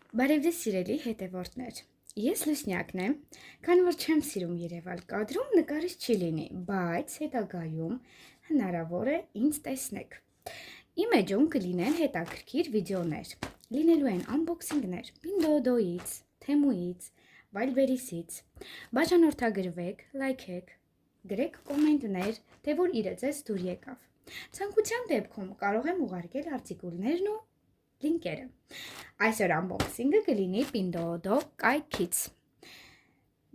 Բարև ձեզ սիրելի հետևորդներ, ես Լուսնյակն եմ, քանի որ չեմ սիրում երևալ կադրում, նկարիչ չի լինի, բայց հետագայում հնարավոր է ինձ տեսնեք։ Իմ էջում կլինեն հետաքրքիր վիդեոներ, լինելու են անբոքսինգներ, Pinduoduo-ից, Temu-ից, Wildberries-ից, բաժանորդագրվեք, լայքեք, գրեք կոմենտներ, թե որ իրը ձեզ դուր եկավ։ Ցանկության դեպքում կարող եմ ուղարկել արտիկուլներն ու լինկերը։ Այսօր անբոքսինգը կլինի Pinduoduo կայքից։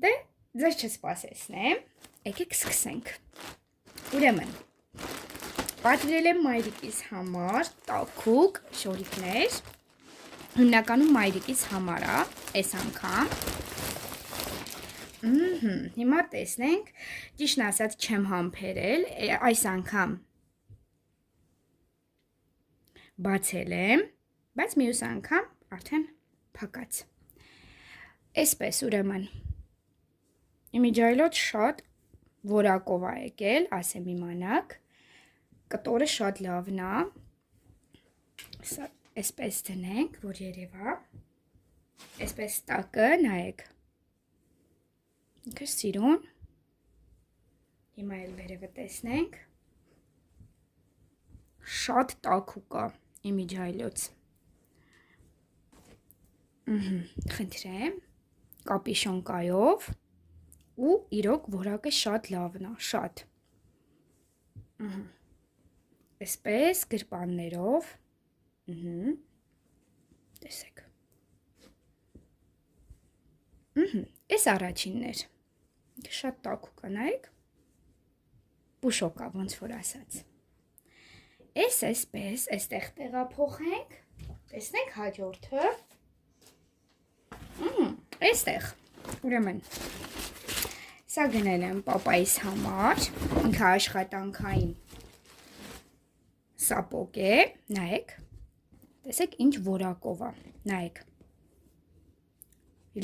Դե, ձեզ չսպասեցնեմ, եկեք սկսենք։ Ուրեմն, պատվիրել եմ մայրիկիս համար տաքուկ շորիկներ, հիմնականում մայրիկիս համար է, այս անգամ։ Հիմա տեսնենք, ճիշտն ասած չեմ համբերել, այս անգամ բացել եմ, բայց մյուս անգամ արդեն փակած։ Այսպես ուրեմն, իմիջայլոտ շատ որակով է եկել, ասեմ իմանաք, կտորը շատ լավն է, սա այսպես դնենք, որ երևա, այսպես տակը նայեք, ինքը սիրուն, հիմա էլ վերևը տեսնենք, շատ տաքուկ է իմիջայլոց, խնդրեմ, կապիշոն կայով ու իրոք որակը շատ լավն է, շատ, այսպես գրպաններով, տեսեք, այս առաջինն էր, շատ տաքուկ է, նայեք, պուշոկ է, ոնց որ ասած, այս այսպես, այստեղ տեղափոխենք, տեսնենք հաջորդը, այստեղ, ուրեմն, սա գնել եմ պապայիս համար, ինքը աշխատանքային սապոկ է, նայեք, տեսեք ինչ որակով է, նայեք,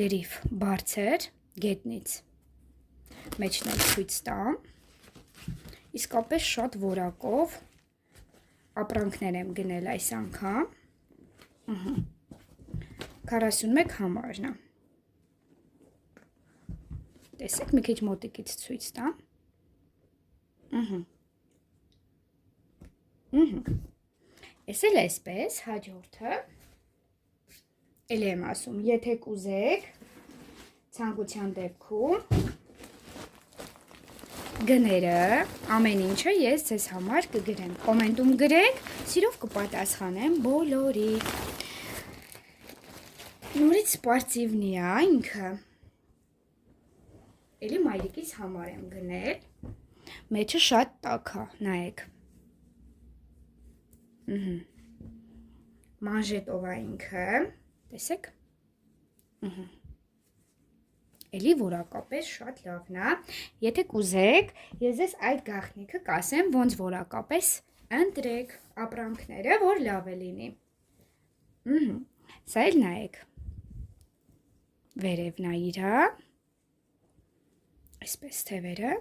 լրիվ բարձր գետնից, մեջն էլ ցույց տամ, իսկապես շատ որակով ապրանքներ եմ գնել այս անգամ, 41 համարն է, տեսեք մի քիչ մոտիկից ցույց տամ, ես էլ այսպես հաջորդը, էլ եմ ասում, եթե կուզեք, ցանկության դեպքում, գները, ամեն ինչը ես ձեզ համար կգրեմ, կոմենտում գրեք, սիրով կպատասխանեմ բոլորի, նորից սպարծիվնի է ինքը, էլի մայրիկիս համար եմ գնել, մեջը շատ տաք է, նայեք, մանժետով է ինքը, տեսեք, էլի որակապես շատ լավն է, եթե կուզեք, ես ձեզ այդ գաղտնիքը կասեմ, ոնց որակապես ընտրեք ապրանքները, որ լավ է լինի, սա էլ նայեք, վերևն է իրա, այսպես թևերը,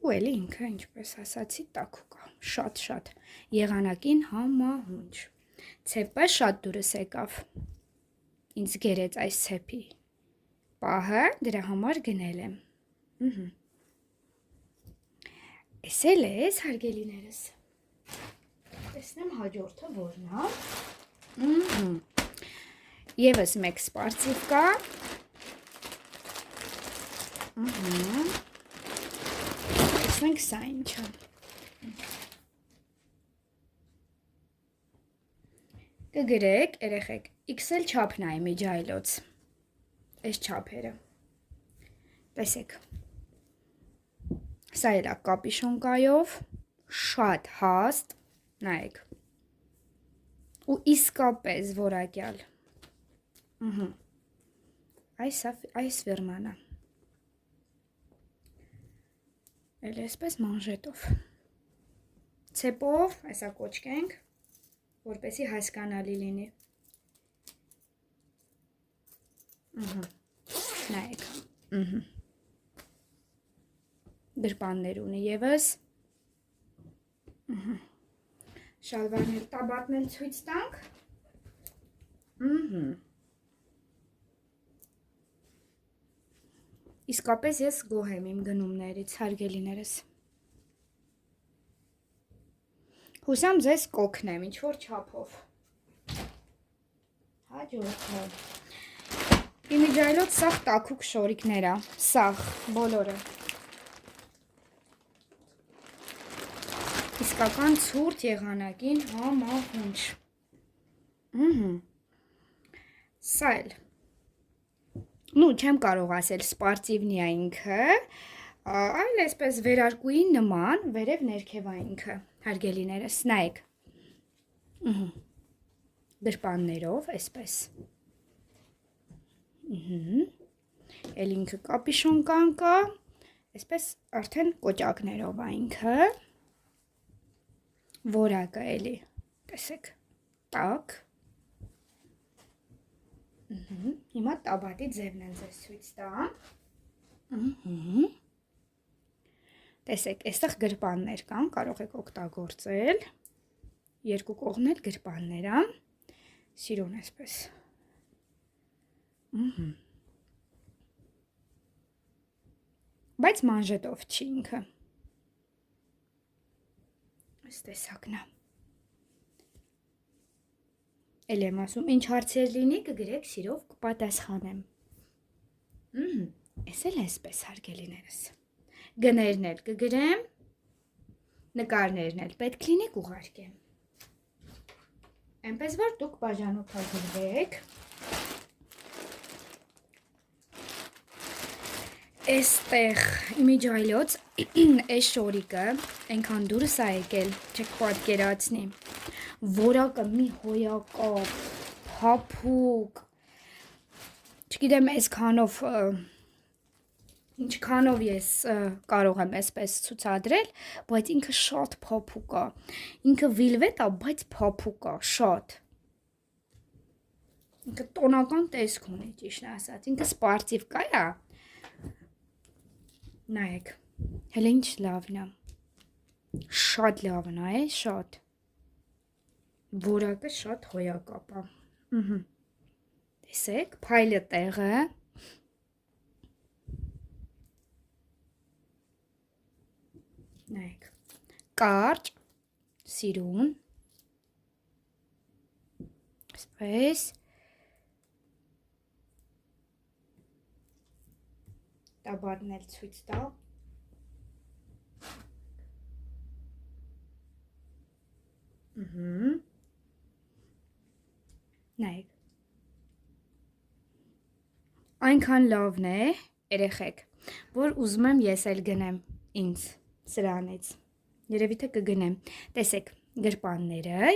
ու էլի ինքը, ինչպես ասացի, տաքուկ է, շատ, եղանակին համահունչ, ցեպը շատ դուրս եկավ, ինձ գերեց այս ցեպի, պահը դրա համար գնել եմ, ես էլ ես հարգելիներս, տեսնեմ հաջորդը որն է, եվս մեկ սպարծիվ կա, տեսնենք սա ինչա, կգրեք երեխեք, XL չափն է իմիջայլոց, այս չափերը, տեսեք, սա էլ է կապիշոնկայով, շատ հաստ, նայեք, ու իսկապես որակյալ, այս վիրմանա, էլ այսպես մանժետով, ցեպով, այսա կոչկենք, որպեսի հասկանալի լինի, նայեք, գրպաններ ունի եվս, շալվարներ տաբատն էլ ցույց տանք, Իսկապես ես գոհ եմ իմ գնումներից, հարգելիներս։ Հուսամ ձեզ կօգնեմ ինչ-որ չափով։ Հաջորդը։ Իմիջայլոց սաղ տաքուկ շորիկներ է, սաղ, բոլորը։ Իսկական ցուրտ եղանակին համահունչ։ Սա էլ։ Ну, չեմ կարող ասել սպարտիվնի է ինքը, այլ այսպես վերարկուի նման, վերև ներքև է ինքը, հարգելիներս, նայեք։ Գրպաններով, այսպես։ Էլ ինքը կապիշոն կա, այսպես արդեն կոճակներով է ինքը։ Որակը էլի, տեսեք, տակ։ Հիմա տաբատի ձևն են ձեզ ցույց տամ։ Տեսեք, այստեղ գրպաններ կան, կարող եք օգտագործել։ Երկու կողմն էլ գրպաններ է։ Սիրուն այսպես։ Բայց մանժետով չի ինքը։ Այս տեսակն է։ Էլ եմ ասում, ինչ հարցեր լինի, կգրեք սիրով կպատասխանեմ։ Էս էլ այսպես հարգելիներս։ Գներն էլ կգրեմ, նկարներն էլ պետք լինի կուղարկեմ։ Այնպես որ դուք բաժանորդագրվեք։ Էստեղ իմիջայլոց այս շորիկը այնքան դուրս է եկել, չեք պատկերացնի, որակը մի հոյակապ, փափուկ, չգիտեմ այսքանով, ինչքանով ես կարող եմ այսպես ցուցադրել, բայց ինքը շատ փափուկ է, ինքը վիլվետ է, բայց փափուկ է, շատ, ինքը տոնական տեսք ունի, ճիշտ ասած, ինքը սպարտիվ կա է, նայեք, հելը ինչ լավն է, շատ լավն է, շատ, որակը շատ հոյակապ է, տեսեք, փայլը տեղը, նայեք, կարճ, սիրուն, այսպես, տաբատն էլ ցույց տա։ Նայեք։ Այնքան լավն է, երեխեք, որ ուզում եմ ես էլ գնեմ ինձ սրանից։ Երևի թե կգնեմ։ Տեսեք, գրպանները,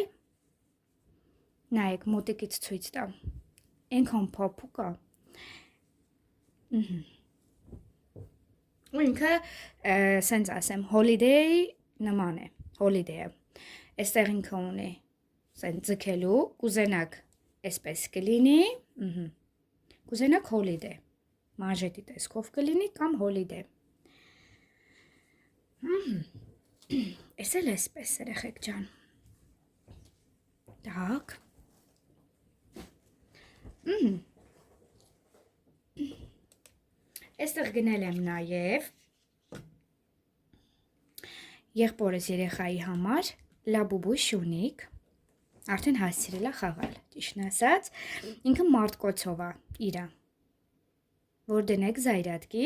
նայեք, մոտիկից ցույց տա։ Այնքան փափուկ է։ Ու ինքը, սենց ասեմ, հոլիդեյ նման է, հոլիդեյը, այստեղ ինքը ունի, սենց ձգելու, կուզենակ այսպես կլինի, կուզենակ հոլիդե, մանժետի տեսքով կլինի կամ հոլիդե, այս էլ այսպես երեխեք ջան, տակ, Այստեղ գնել եմ նաև եղբորս երեխայի համար լաբուբու շունիկ, արդեն հասցրել է խաղալ, ճիշտն ասած, ինքը մարտկոցով է իրա, որ դնեք զայրատկի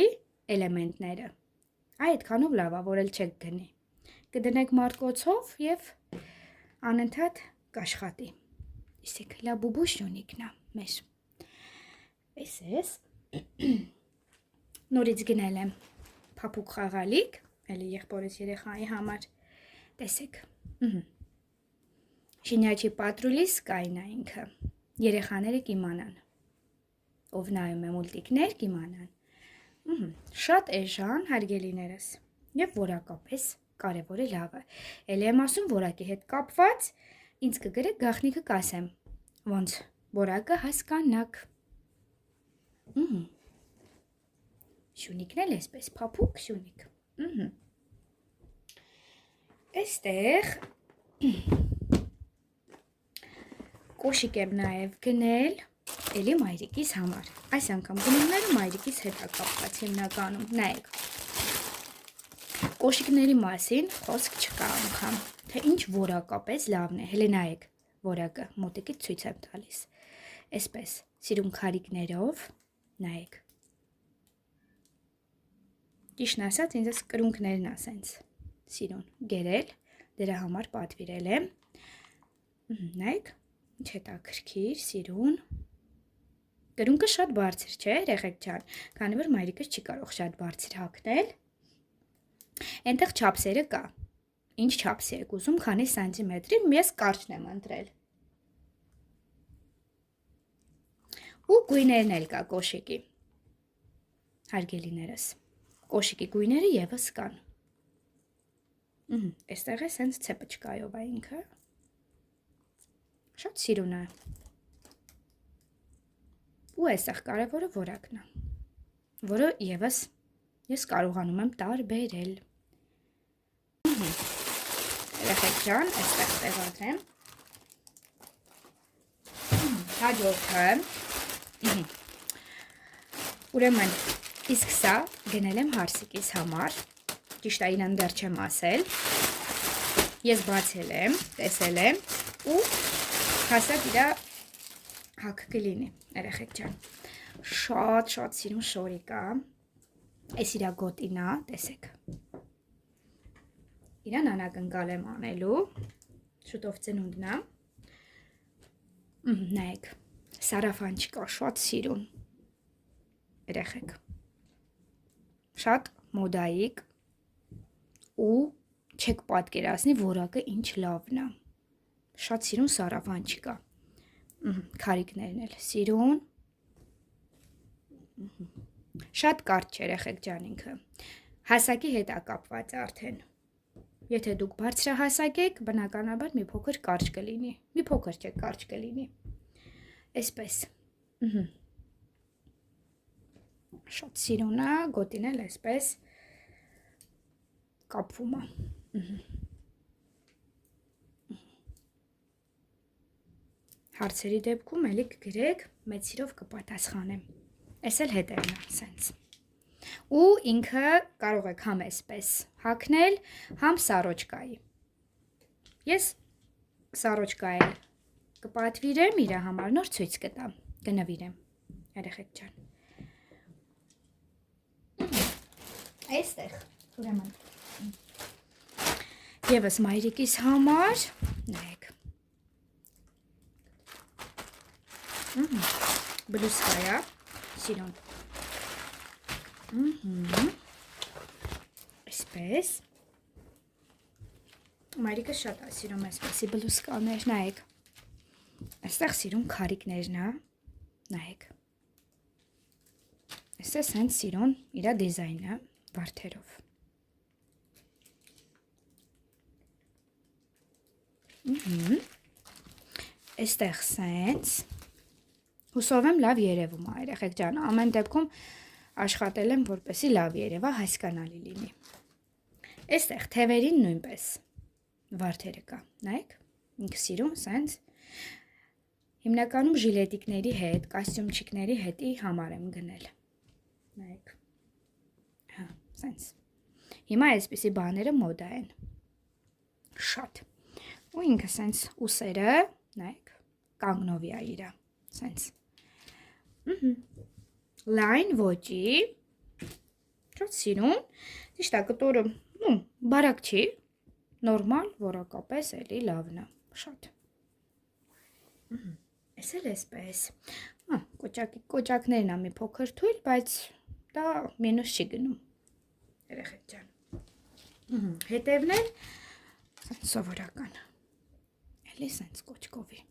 էլեմենտները, այդքանով լավ է, որ էլ չեք գնի, կդնեք մարտկոցով և անընդհատ կաշխատի, իսեք լաբուբու շունիկն է մեր, այս ես, նորից գնել եմ փափուկ խաղալիք, էլի եղբորս երեխայի համար, տեսեք, շինյաչի պատրուլի սկայն է ինքը, երեխաները կիմանան, ով նայում է մուլտիկներ կիմանան, շատ էժան հարգելիներս և որակապես կարևորը լավը, էլի եմ ասում որակի հետ կապված, ինձ կգրեք գաղտնիքը կասեմ, ոնց որակը հասկանաք, Շունիկն էլ այսպես, փափուկ շունիկ, Այստեղ Կոշիկ եմ նաև գնել էլի մայրիկիս համար։ Այս անգամ գնումները մայրիկիս հետ է կապված հիմնականում, նայեք։ Կոշիկների մասին խոսք չկա անգամ, թե ինչ որակապես լավն է, հենց նայեք որակը, մոտիկից ցույց եմ տալիս։ Այսպես, սիրուն քարիկներով, նայեք։ Ճիշտն ասած, ինձ կրունկներն ասենց սիրուն գերել, դրա համար պատվիրել եմ։ Նայեք, ինչ հետաքրքիր, սիրուն։ Կրունկը շատ բարձր չէ, երեխեք ջան, քանի որ մայրիկս չի կարող շատ բարձր հագնել։ Այնտեղ չափսերը կա։ Ինչ չափսի եք ուզում, քանի սանտիմետրի, ես կարճն եմ ընտրել։ Ու գույներն էլ կա կոշիկի։ Հարգելիներս։ Կոշիկի գույները եւս կան։ Այստեղ է սենց ցեպչկայով է ինքը։ Շատ սիրուն է։ Ու այստեղ կարևորը որակն է, որը եւս ես կարողանում եմ տարբերել։ Երեխեք ջան, այստեղ տեղադրեմ։ Հաջորդը։ Ուրեմն իսկ սա գնել եմ հարսիկիս համար, ճիշտ է ինան դեռ չեմ ասել, ես բացել եմ, տեսել եմ ու հասած իրա հակ կլինի, երեխեք ջան, շատ սիրուն շորիկ է, այս իրա գոտինա, տեսեք, իրան անակնկալ եմ անելու, շուտով ծնունդն է, նայեք, սարաֆանչիկա, շատ սիրուն, երեխեք, շատ մոդայիկ ու չեք պատկերացնի որակը ինչ լավն է, շատ սիրուն սարավանչիկա, քարիկներն էլ սիրուն, շատ կարճ երեխեք ջան ինքը, հասակի հետ է կապված արդեն, եթե դուք բարձրահասակ եք, բնականաբար մի փոքր կարճ կլինի, մի փոքր չէ կարճ կլինի, այսպես, շատ սիրուն է, գոտին էլ այսպես կապվում է, հարցերի դեպքում էլի կգրեք, մեծ սիրով կպատասխանեմ, այս էլ հետևն է, սենց, ու ինքը կարող եք համ այսպես հագնել, համ սարոջկայի, ես սարոջկայել կպատվիրեմ իրա համար, նոր ցույց կտամ, կնվիրեմ, երեխեք ջան, այստեղ, ուրեմն, եվս մայրիկիս համար, նայեք, բլուսկայա, սիրուն, այսպես, մայրիկը շատ է սիրում այսպեսի բլուսկաներ, նայեք, այստեղ սիրուն քարիկներն է, նայեք, այստեղ սենց սիրուն իրա դիզայնը, վարդերով, այստեղ սենց, հուսով եմ լավ երևում է, երեխեք ջան, ամեն դեպքում աշխատել եմ, որպեսի լավ երևա, հասկանալի լինի, այստեղ թևերին նույնպես վարդերը կա, նայեք, ինքը սիրում սենց, հիմնականում ժիլետիկների հետ, կոստյումչիկների հետի համար եմ գնել, նայեք, սենց, հիմա այսպիսի բաները մոդա են, շատ, ու ինքը սենց ուսերը, նայեք, կանգնովի է իրա, սենց, լայն ոճի, շատ սիրուն, ճիշտ է կտորը, բարակ չի, նորմալ, որակապես էլի լավն է, շատ, այս էլ այսպես, կոճակներն է մի փոքր թույլ, բայց դա մինուս չի գնում, երեխեք ջան, հետևն էլ սովորական, էլի սենց կոճկովի,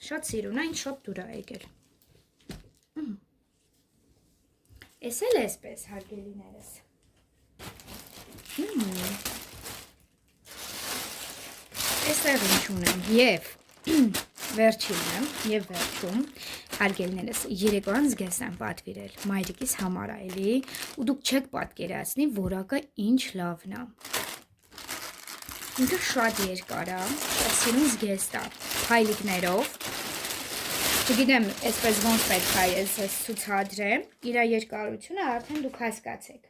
շատ սիրուն է, ինչ շատ դուր է եկել, այս էլ այսպես հարգելիներս, այստեղ ինչ ունեմ, և վերջինը, և վերջում, հարգելիներս, երեկոյան զգեստ եմ պատվիրել, մայրիկիս համար այլի, ու դուք չեք պատկերացնի, որակը ինչ լավն է, ինքը շատ երկար է, շատ սիրուն զգեստ է, փայլիկներով։ Չգիտեմ, այսպես ոնց պետք է ես ցուցադրեմ, իր երկարությունը արդեն դուք հասկացեք։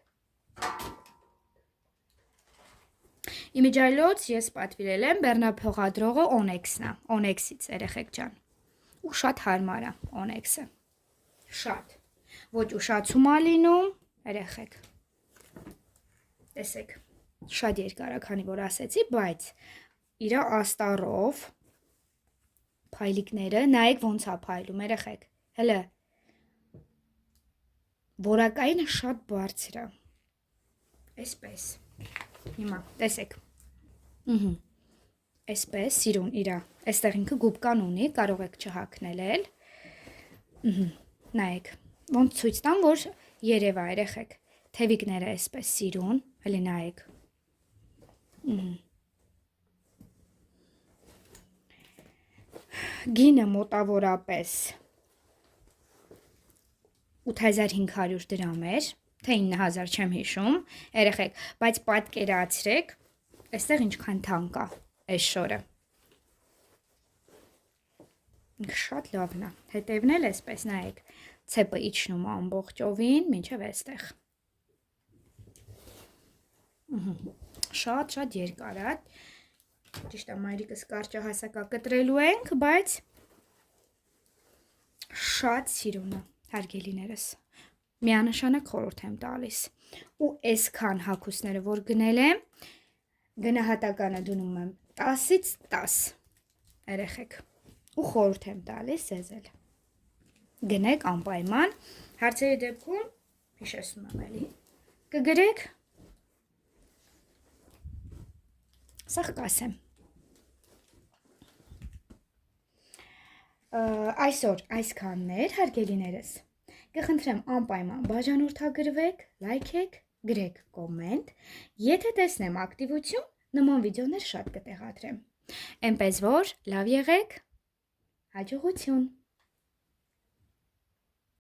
Իմիջայլոց ես պատվիրել եմ բեռնափոխադրողը Onyx-ն է, Onyx-ից երեխեք ջան։ Ու շատ հարմար է Onyx-ը։ Շատ։ Ոչ ուշացում է լինում, երեխեք։ Տեսեք, շատ երկար է, քանի որ ասեցի, բայց իր աստառով փայլիկները, նայեք ոնց է փայլում, երեխեք։ Հələ որակայինը շատ բարձր է։ Այսպես։ Հիմա, տեսեք։ Այսպես, սիրուն իրա, այստեղ ինքը գուբկան ունի, կարող եք չհակնել, նայեք, ոնց ցույց տամ, որ երևա, երեխեք, թևիկները այսպես սիրուն, հələ նայեք, գինը մոտավորապես 8500 դրամ էր, թե 9000 չեմ հիշում, երեխեք, բայց պատկերացրեք, այստեղ ինչքան թանկ է, այս շորը։ Շատ լավն է, հետևն էլ այսպես, նայեք, ցեպը իջնում է ամբողջովին, մինչև այստեղ։ Շատ երկար է, ճիշտ է, մայրիկս կարճահասակա կտրելու ենք, բայց շատ սիրուն է, հարգելիներս, միանշանակ խորհուրդ եմ տալիս, ու այսքան հագուստները, որ գնել եմ, գնահատականը դնում եմ 10-ից 10, երեխեք, ու խորհուրդ եմ տալիս զեզել, գնեք անպայման, հարցերի դեպքում, հիշեցնում եմ էլի, կգրեք, սաղ կասեմ, այսօր այսքաններ, հարգելիներս, կխնդրեմ անպայման բաժանորդագրվեք, լայքեք, գրեք կոմենտ, եթե տեսնեմ ակտիվություն, նման վիդեոներ շատ կտեղադրեմ, այնպես որ լավ եղեք, հաջողություն։